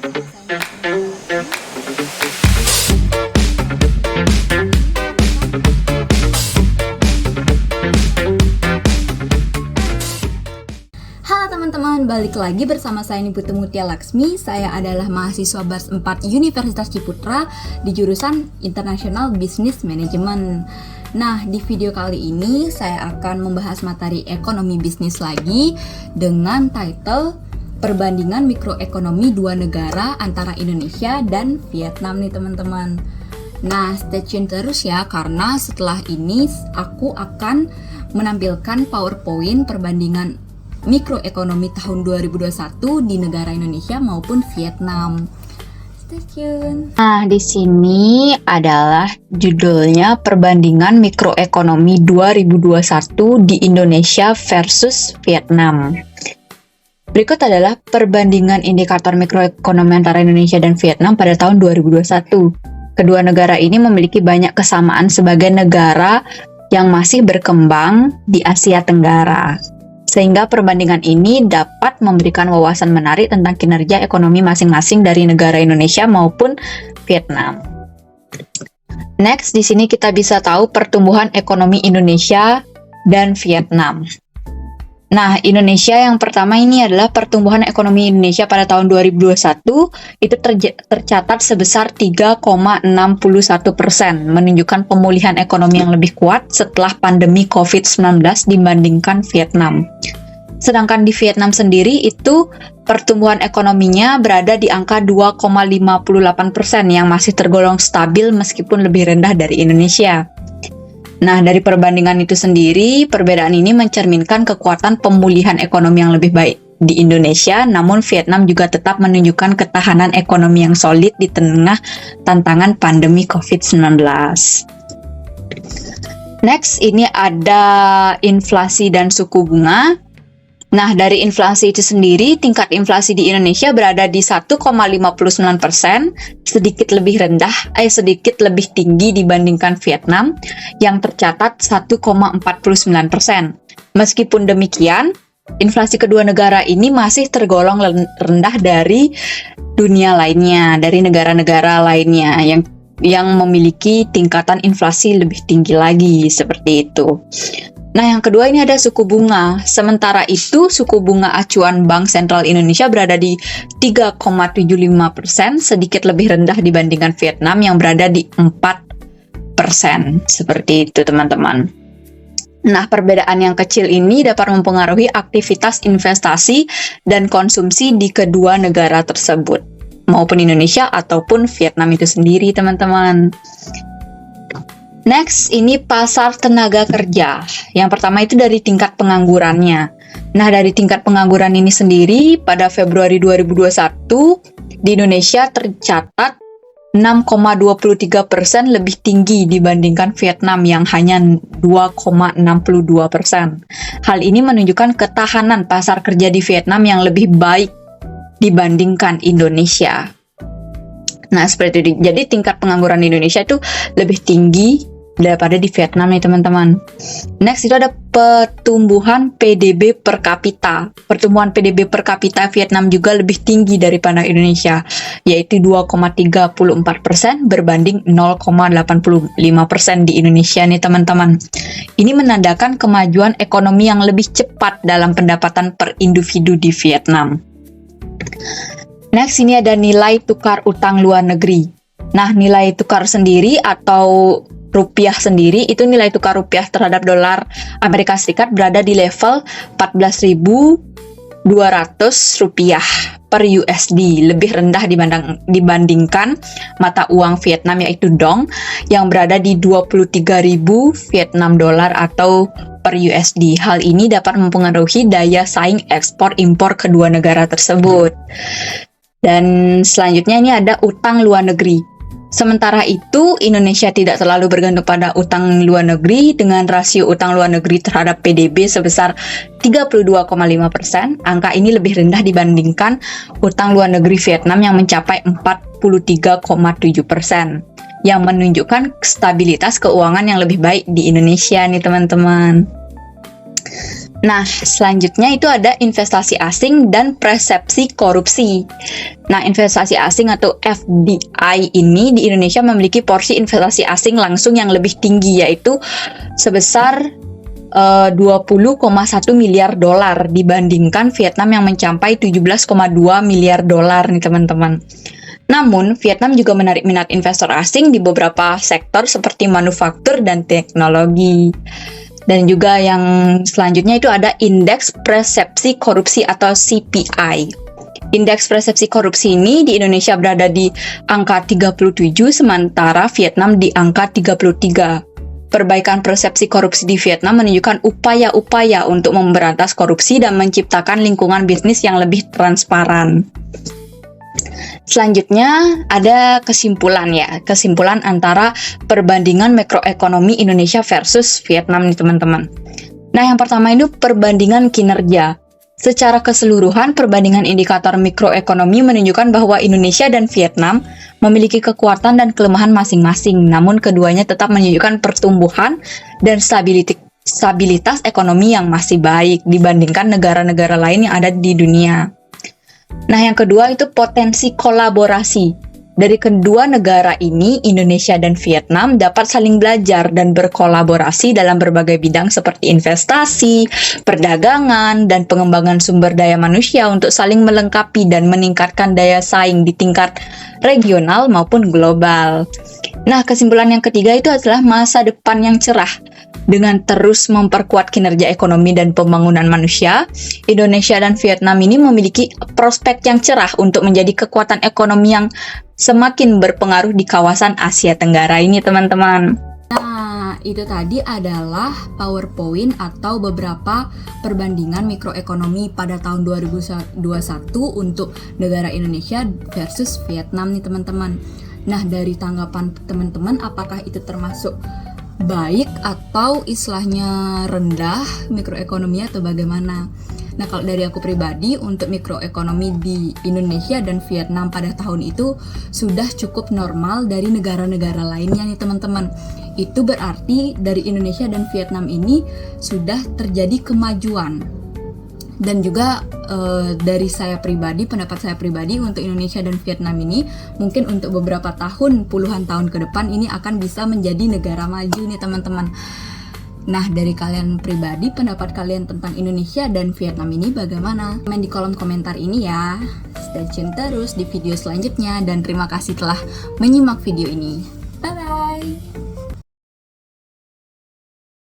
Halo teman-teman, balik lagi bersama saya Niputu Mutia Laksmi. Saya adalah mahasiswa BARS 4 Universitas Ciputra di jurusan International Business Management. Nah, di video kali ini saya akan membahas materi ekonomi bisnis lagi dengan title Perbandingan Mikroekonomi Dua Negara antara Indonesia dan Vietnam nih teman-teman. Nah, stay tune terus ya, karena setelah ini aku akan menampilkan PowerPoint perbandingan mikroekonomi tahun 2021 di negara Indonesia maupun Vietnam. Stay tune. Nah, di sini adalah judulnya Perbandingan Mikroekonomi 2021 di Indonesia versus Vietnam. Berikut adalah perbandingan indikator mikroekonomi antara Indonesia dan Vietnam pada tahun 2021. Kedua negara ini memiliki banyak kesamaan sebagai negara yang masih berkembang di Asia Tenggara. Sehingga perbandingan ini dapat memberikan wawasan menarik tentang kinerja ekonomi masing-masing dari negara Indonesia maupun Vietnam. Next, di sini kita bisa tahu pertumbuhan ekonomi Indonesia dan Vietnam. Nah, Indonesia yang pertama ini adalah pertumbuhan ekonomi Indonesia pada tahun 2021 itu tercatat sebesar 3,61%, menunjukkan pemulihan ekonomi yang lebih kuat setelah pandemi COVID-19 dibandingkan Vietnam. Sedangkan di Vietnam sendiri itu pertumbuhan ekonominya berada di angka 2,58% yang masih tergolong stabil meskipun lebih rendah dari Indonesia. Nah, dari perbandingan itu sendiri, perbedaan ini mencerminkan kekuatan pemulihan ekonomi yang lebih baik di Indonesia, namun Vietnam juga tetap menunjukkan ketahanan ekonomi yang solid di tengah tantangan pandemi COVID-19. Next, ini ada inflasi dan suku bunga. Nah, dari inflasi itu sendiri, tingkat inflasi di Indonesia berada di 1,59%, sedikit lebih tinggi dibandingkan Vietnam yang tercatat 1,49%. Meskipun demikian, inflasi kedua negara ini masih tergolong rendah dari dunia lainnya, dari negara-negara lainnya yang memiliki tingkatan inflasi lebih tinggi lagi, seperti itu. Nah, yang kedua ini ada suku bunga. Sementara itu, suku bunga acuan Bank Sentral Indonesia berada di 3,75%, sedikit lebih rendah dibandingkan Vietnam yang berada di 4%. Seperti itu, teman-teman. Nah, perbedaan yang kecil ini dapat mempengaruhi aktivitas investasi dan konsumsi di kedua negara tersebut, maupun Indonesia ataupun Vietnam itu sendiri, teman-teman. Next, ini pasar tenaga kerja. Yang pertama itu dari tingkat penganggurannya. Nah, dari tingkat pengangguran ini sendiri, pada Februari 2021, di Indonesia tercatat 6,23% lebih tinggi dibandingkan Vietnam yang hanya 2,62%. Hal ini menunjukkan ketahanan pasar kerja di Vietnam yang lebih baik dibandingkan Indonesia. Nah, seperti itu. Jadi tingkat pengangguran di Indonesia itu lebih tinggi daripada di Vietnam nih, teman-teman. Next, itu ada pertumbuhan PDB per kapita. Pertumbuhan PDB per kapita Vietnam juga lebih tinggi daripada Indonesia, yaitu 2,34% berbanding 0,85% di Indonesia nih, teman-teman. Ini menandakan kemajuan ekonomi yang lebih cepat dalam pendapatan per individu di Vietnam. Next, ini ada nilai tukar utang luar negeri. Nah, nilai tukar sendiri atau rupiah sendiri, itu nilai tukar rupiah terhadap dolar Amerika Serikat berada di level 14.200 rupiah per USD, lebih rendah dibandingkan mata uang Vietnam yaitu dong yang berada di 23.000 Vietnam dolar atau per USD. Hal ini dapat mempengaruhi daya saing ekspor impor kedua negara tersebut. Dan selanjutnya ini ada utang luar negeri. Sementara itu, Indonesia tidak terlalu bergantung pada utang luar negeri dengan rasio utang luar negeri terhadap PDB sebesar 32,5%. Angka ini lebih rendah dibandingkan utang luar negeri Vietnam yang mencapai 43,7%, yang menunjukkan stabilitas keuangan yang lebih baik di Indonesia nih, teman-teman. Nah, selanjutnya itu ada investasi asing dan persepsi korupsi. Nah, investasi asing atau FDI ini di Indonesia memiliki porsi investasi asing langsung yang lebih tinggi, yaitu sebesar 20,1 miliar dolar dibandingkan Vietnam yang mencapai 17,2 miliar dolar nih teman-teman. Namun, Vietnam juga menarik minat investor asing di beberapa sektor seperti manufaktur dan teknologi. Dan juga yang selanjutnya itu ada Indeks Persepsi Korupsi atau CPI. Indeks persepsi korupsi ini di Indonesia berada di angka 37, sementara Vietnam di angka 33. Perbaikan persepsi korupsi di Vietnam menunjukkan upaya-upaya untuk memberantas korupsi dan menciptakan lingkungan bisnis yang lebih transparan. Selanjutnya ada kesimpulan antara perbandingan makroekonomi Indonesia versus Vietnam nih teman-teman. Nah, yang pertama itu perbandingan kinerja. Secara keseluruhan, perbandingan indikator mikroekonomi menunjukkan bahwa Indonesia dan Vietnam memiliki kekuatan dan kelemahan masing-masing, namun keduanya tetap menunjukkan pertumbuhan dan stabilitas ekonomi yang masih baik dibandingkan negara-negara lain yang ada di dunia. Nah, yang kedua itu potensi kolaborasi. Dari kedua negara ini, Indonesia dan Vietnam dapat saling belajar dan berkolaborasi dalam berbagai bidang seperti investasi, perdagangan, dan pengembangan sumber daya manusia untuk saling melengkapi dan meningkatkan daya saing di tingkat regional maupun global. Nah, kesimpulan yang ketiga itu adalah masa depan yang cerah. Dengan terus memperkuat kinerja ekonomi dan pembangunan manusia, Indonesia dan Vietnam ini memiliki prospek yang cerah untuk menjadi kekuatan ekonomi yang semakin berpengaruh di kawasan Asia Tenggara ini, teman-teman. Nah, itu tadi adalah PowerPoint atau beberapa perbandingan mikroekonomi pada tahun 2021 untuk negara Indonesia versus Vietnam nih, teman-teman. Nah, dari tanggapan teman-teman, apakah itu termasuk baik atau istilahnya rendah mikroekonominya atau bagaimana? Nah, kalau dari aku pribadi, untuk mikroekonomi di Indonesia dan Vietnam pada tahun itu sudah cukup normal dari negara-negara lainnya nih teman-teman. Itu berarti dari Indonesia dan Vietnam ini sudah terjadi kemajuan. Dan juga dari pendapat saya pribadi untuk Indonesia dan Vietnam ini mungkin untuk beberapa tahun, puluhan tahun ke depan ini akan bisa menjadi negara maju nih teman-teman. Nah, dari kalian pribadi, pendapat kalian tentang Indonesia dan Vietnam ini bagaimana? Komen di kolom komentar ini ya. Stay tune terus di video selanjutnya dan terima kasih telah menyimak video ini. Bye-bye!